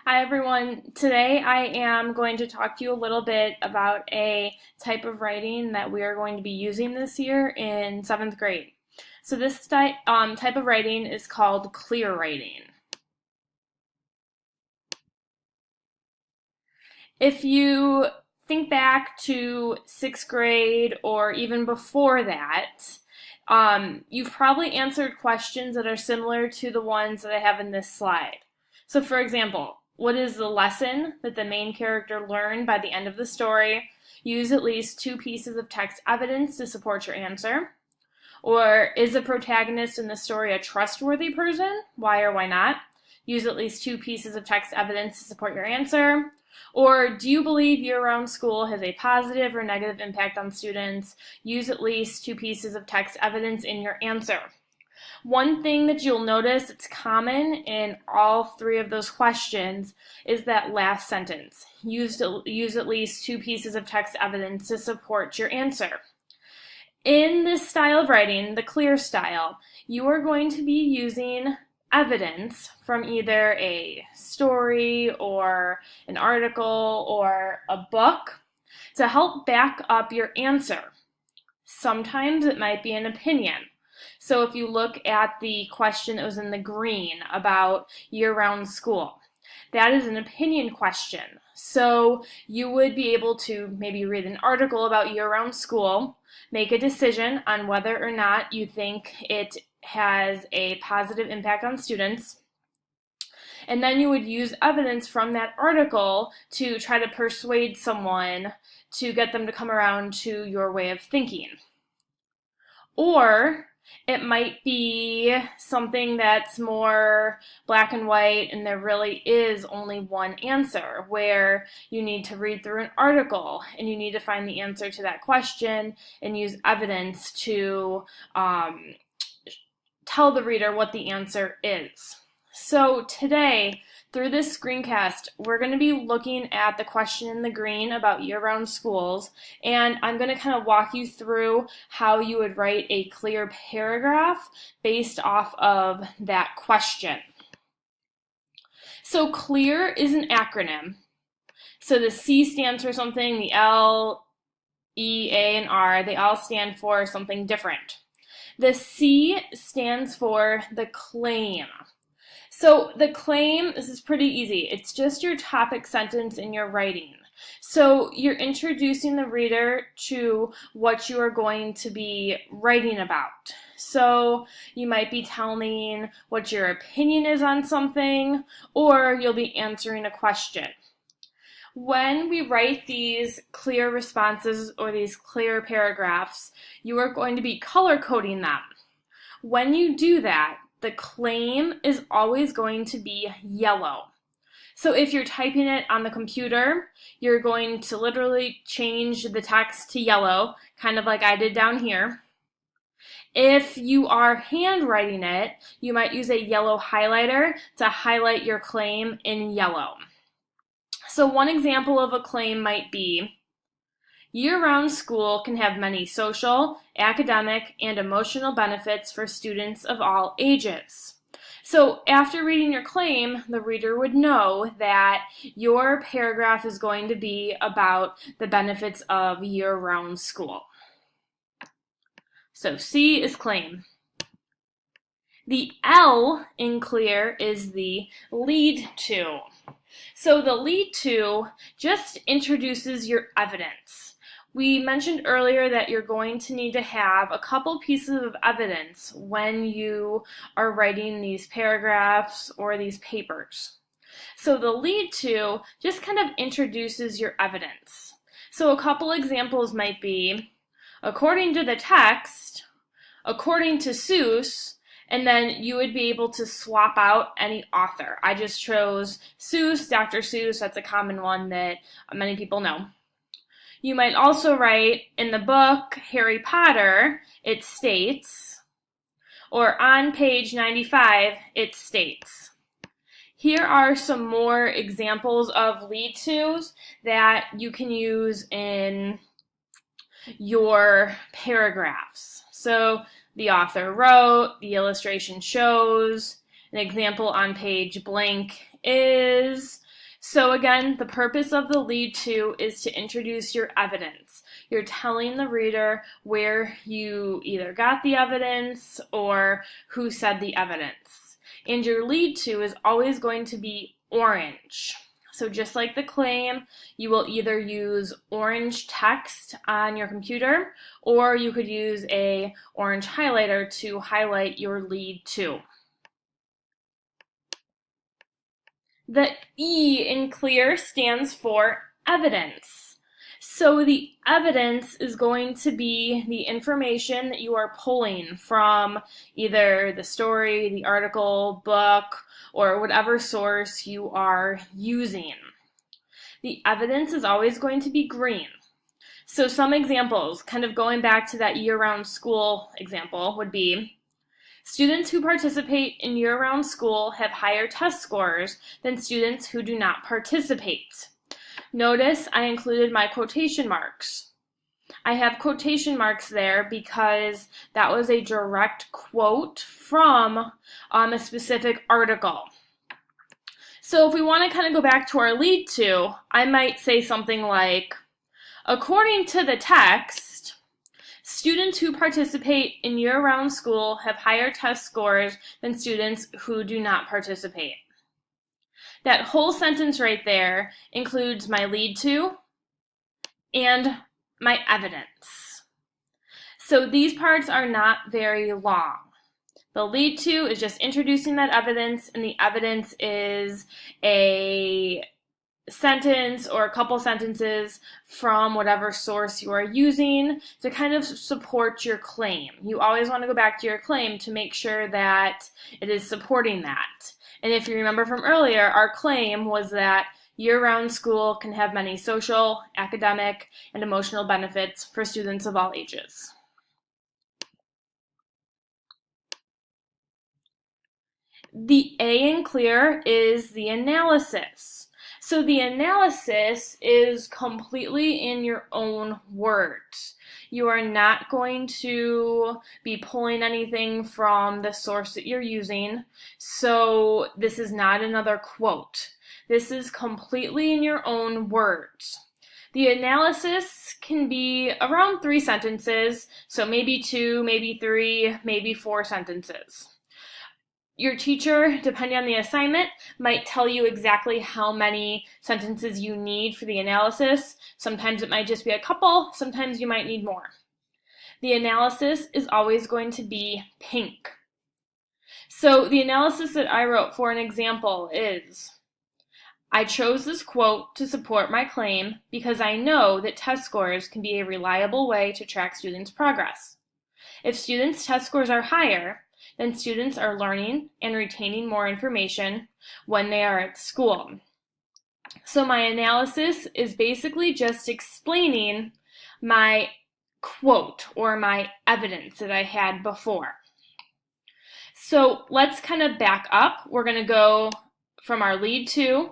Hi everyone. Today I am going to talk to you a little bit about a type of writing that we are going to be using this year in 7th grade. So this type of writing is called clear writing. If you think back to 6th grade or even before that, you've probably answered questions that are similar to the ones that I have in this slide. So for example, what is the lesson that the main character learned by the end of the story? Use at least 2 pieces of text evidence to support your answer. Or is the protagonist in the story a trustworthy person? Why or why not? Use at least 2 pieces of text evidence to support your answer. Or do you believe year-round school has a positive or negative impact on students? Use at least 2 pieces of text evidence in your answer. One thing that you'll notice it's common in all 3 of those questions is that last sentence. Use at least 2 pieces of text evidence to support your answer. In this style of writing, the clear style, you are going to be using evidence from either a story or an article or a book to help back up your answer. Sometimes it might be an opinion. So if you look at the question that was in the green about year-round school, that is an opinion question. So you would be able to maybe read an article about year-round school, make a decision on whether or not you think it has a positive impact on students, and then you would use evidence from that article to try to persuade someone to get them to come around to your way of thinking. Or it might be something that's more black and white and there really is only one answer, where you need to read through an article and you need to find the answer to that question and use evidence to tell the reader what the answer is. So today, through this screencast, we're going to be looking at the question in the green about year-round schools, and I'm going to kind of walk you through how you would write a clear paragraph based off of that question. So CLEAR is an acronym. So the C stands for something, the L, E, A, and R, they all stand for something different. The C stands for the claim. So the claim, this is pretty easy. It's just your topic sentence in your writing. So you're introducing the reader to what you are going to be writing about. So you might be telling what your opinion is on something, or you'll be answering a question. When we write these clear responses or these clear paragraphs, you are going to be color coding them. When you do that, the claim is always going to be yellow. So if you're typing it on the computer, you're going to literally change the text to yellow, kind of like I did down here. If you are handwriting it, you might use a yellow highlighter to highlight your claim in yellow. So one example of a claim might be, year-round school can have many social, academic, and emotional benefits for students of all ages. So after reading your claim, the reader would know that your paragraph is going to be about the benefits of year-round school. So C is claim. The L in clear is the lead to. So the lead to just introduces your evidence. We mentioned earlier that you're going to need to have a couple pieces of evidence when you are writing these paragraphs or these papers. So the lead to just kind of introduces your evidence. So a couple examples might be, according to the text, according to Seuss, and then you would be able to swap out any author. I just chose Seuss, Dr. Seuss, that's a common one that many people know. You might also write, in the book Harry Potter, it states, or on page 95, it states. Here are some more examples of lead tos that you can use in your paragraphs. So the author wrote, the illustration shows, an example on page blank is, So again, the purpose of the lead to is to introduce your evidence. You're telling the reader where you either got the evidence or who said the evidence. And your lead to is always going to be orange. So just like the claim, you will either use orange text on your computer, or you could use a orange highlighter to highlight your lead to. The E in clear stands for evidence. So the evidence is going to be the information that you are pulling from either the story, the article, book, or whatever source you are using. The evidence is always going to be green. So some examples, kind of going back to that year-round school example, would be students who participate in year-round school have higher test scores than students who do not participate. Notice I included my quotation marks. I have quotation marks there because that was a direct quote from a specific article. So if we want to kind of go back to our lead to, I might say something like, according to the text, students who participate in year-round school have higher test scores than students who do not participate. That whole sentence right there includes my lead to and my evidence. So these parts are not very long. The lead to is just introducing that evidence, and the evidence is a sentence or a couple sentences from whatever source you are using to kind of support your claim. You always want to go back to your claim to make sure that it is supporting that. And if you remember from earlier, our claim was that year-round school can have many social, academic, and emotional benefits for students of all ages. The A in clear is the analysis. So the analysis is completely in your own words. You are not going to be pulling anything from the source that you're using. So this is not another quote. This is completely in your own words. The analysis can be around 3 sentences, so maybe 2, maybe 3, maybe 4 sentences. Your teacher, depending on the assignment, might tell you exactly how many sentences you need for the analysis. Sometimes it might just be a couple, sometimes you might need more. The analysis is always going to be pink. So the analysis that I wrote for an example is, I chose this quote to support my claim because I know that test scores can be a reliable way to track students' progress. If students' test scores are higher, then students are learning and retaining more information when they are at school. So my analysis is basically just explaining my quote or my evidence that I had before. So let's kind of back up. We're going to go from our lead to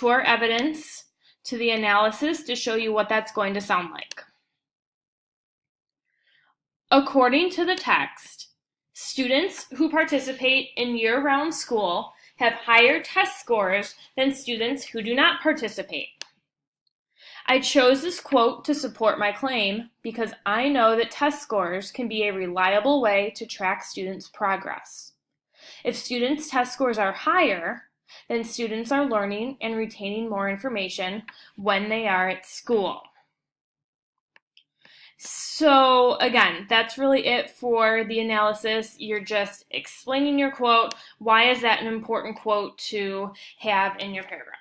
our evidence to the analysis to show you what that's going to sound like. According to the text, students who participate in year-round school have higher test scores than students who do not participate. I chose this quote to support my claim because I know that test scores can be a reliable way to track students' progress. If students' test scores are higher, then students are learning and retaining more information when they are at school. So again, that's really it for the analysis. You're just explaining your quote. Why is that an important quote to have in your paragraph?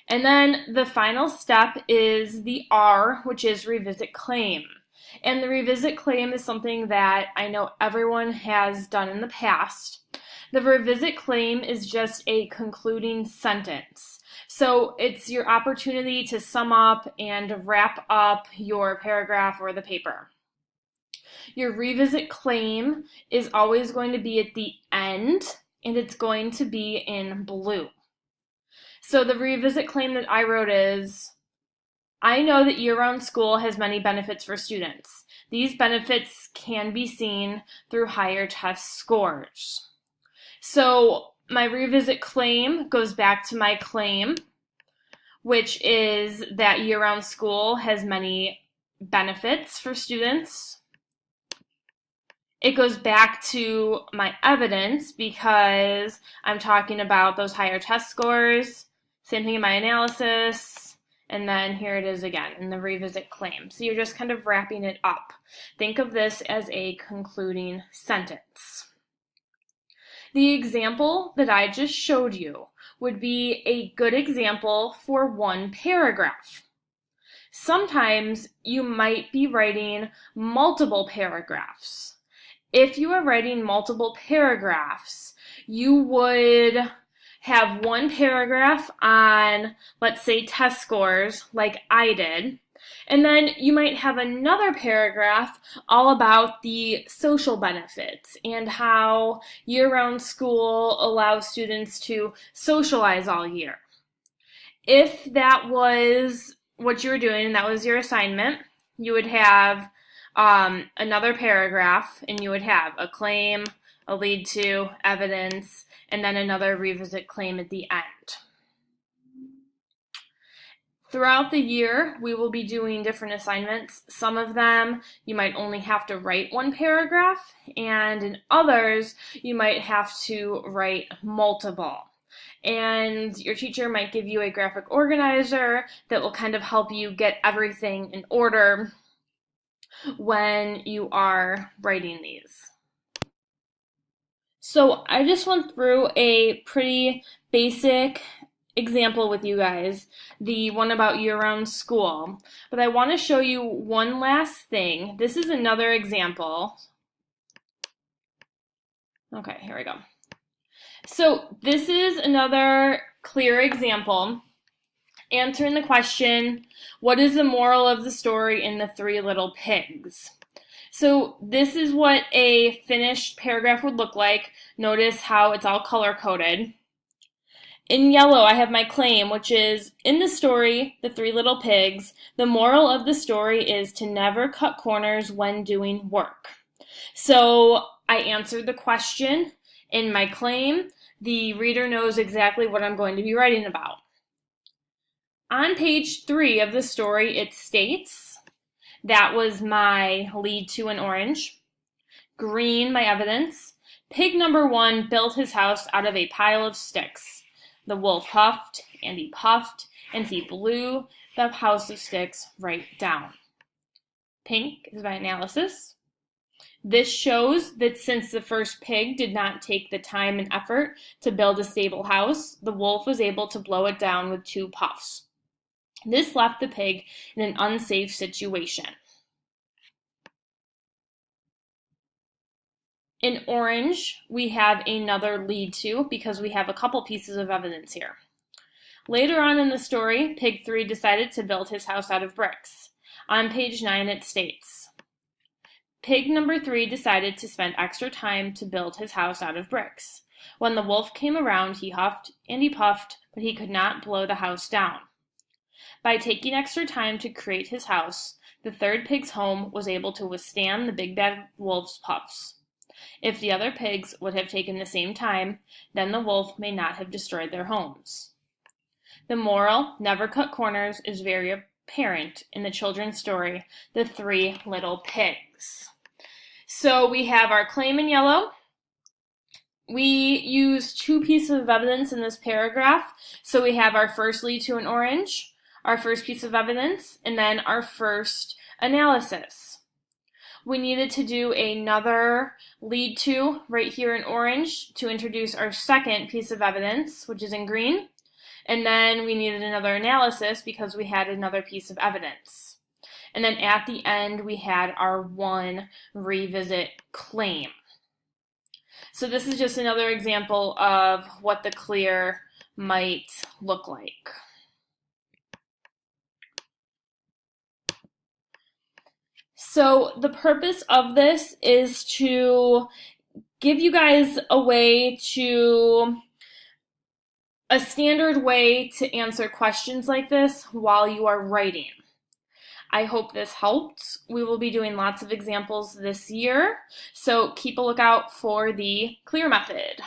And then the final step is the R, which is revisit claim. And the revisit claim is something that I know everyone has done in the past. The revisit claim is just a concluding sentence. So it's your opportunity to sum up and wrap up your paragraph or the paper. Your revisit claim is always going to be at the end, and it's going to be in blue. So the revisit claim that I wrote is, I know that year-round school has many benefits for students. These benefits can be seen through higher test scores. So My revisit claim goes back to my claim, which is that year-round school has many benefits for students. It goes back to my evidence because I'm talking about those higher test scores, same thing in my analysis, and then here it is again in the revisit claim. So you're just kind of wrapping it up. Think of this as a concluding sentence. The example that I just showed you would be a good example for one paragraph. Sometimes you might be writing multiple paragraphs. If you are writing multiple paragraphs, you would have one paragraph on, let's say, test scores, like I did, and then you might have another paragraph all about the social benefits and how year-round school allows students to socialize all year. If that was what you were doing and that was your assignment, you would have another paragraph, and you would have a claim, a lead to, evidence, and then another revisit claim at the end. Throughout the year, we will be doing different assignments. Some of them, you might only have to write one paragraph, and in others, you might have to write multiple. And your teacher might give you a graphic organizer that will kind of help you get everything in order when you are writing these. So I just went through a pretty basic example with you guys, the one about year-round school, but I want to show you one last thing. This is another example. Okay, here we go. So this is another clear example. Answering the question, what is the moral of the story in The Three Little Pigs? So this is what a finished paragraph would look like. Notice how it's all color-coded. In yellow, I have my claim, which is, in the story, The Three Little Pigs, the moral of the story is to never cut corners when doing work. So I answered the question. In my claim, the reader knows exactly what I'm going to be writing about. On page 3 of the story, it states, that was my lead to in orange. Green, my evidence. Pig number 1 built his house out of a pile of sticks. The wolf huffed, and he blew the house of sticks right down. Pink is my analysis. This shows that since the first pig did not take the time and effort to build a stable house, the wolf was able to blow it down with 2 puffs. This left the pig in an unsafe situation. In orange, we have another lead to because we have a couple pieces of evidence here. Later on in the story, Pig 3 decided to build his house out of bricks. On page 9, it states, Pig number 3 decided to spend extra time to build his house out of bricks. When the wolf came around, he huffed and he puffed, but he could not blow the house down. By taking extra time to create his house, the third pig's home was able to withstand the big bad wolf's puffs. If the other pigs would have taken the same time, then the wolf may not have destroyed their homes. The moral, never cut corners, is very apparent in the children's story, The Three Little Pigs. So we have our claim in yellow. We use 2 pieces of evidence in this paragraph. So we have our first lead to in orange, our first piece of evidence, and then our first analysis. We needed to do another lead to right here in orange to introduce our second piece of evidence, which is in green. And then we needed another analysis because we had another piece of evidence. And then at the end, we had our one revisit claim. So this is just another example of what the clear might look like. So the purpose of this is to give you guys a standard way to answer questions like this while you are writing. I hope this helped. We will be doing lots of examples this year, so keep a lookout for the CLEAR method.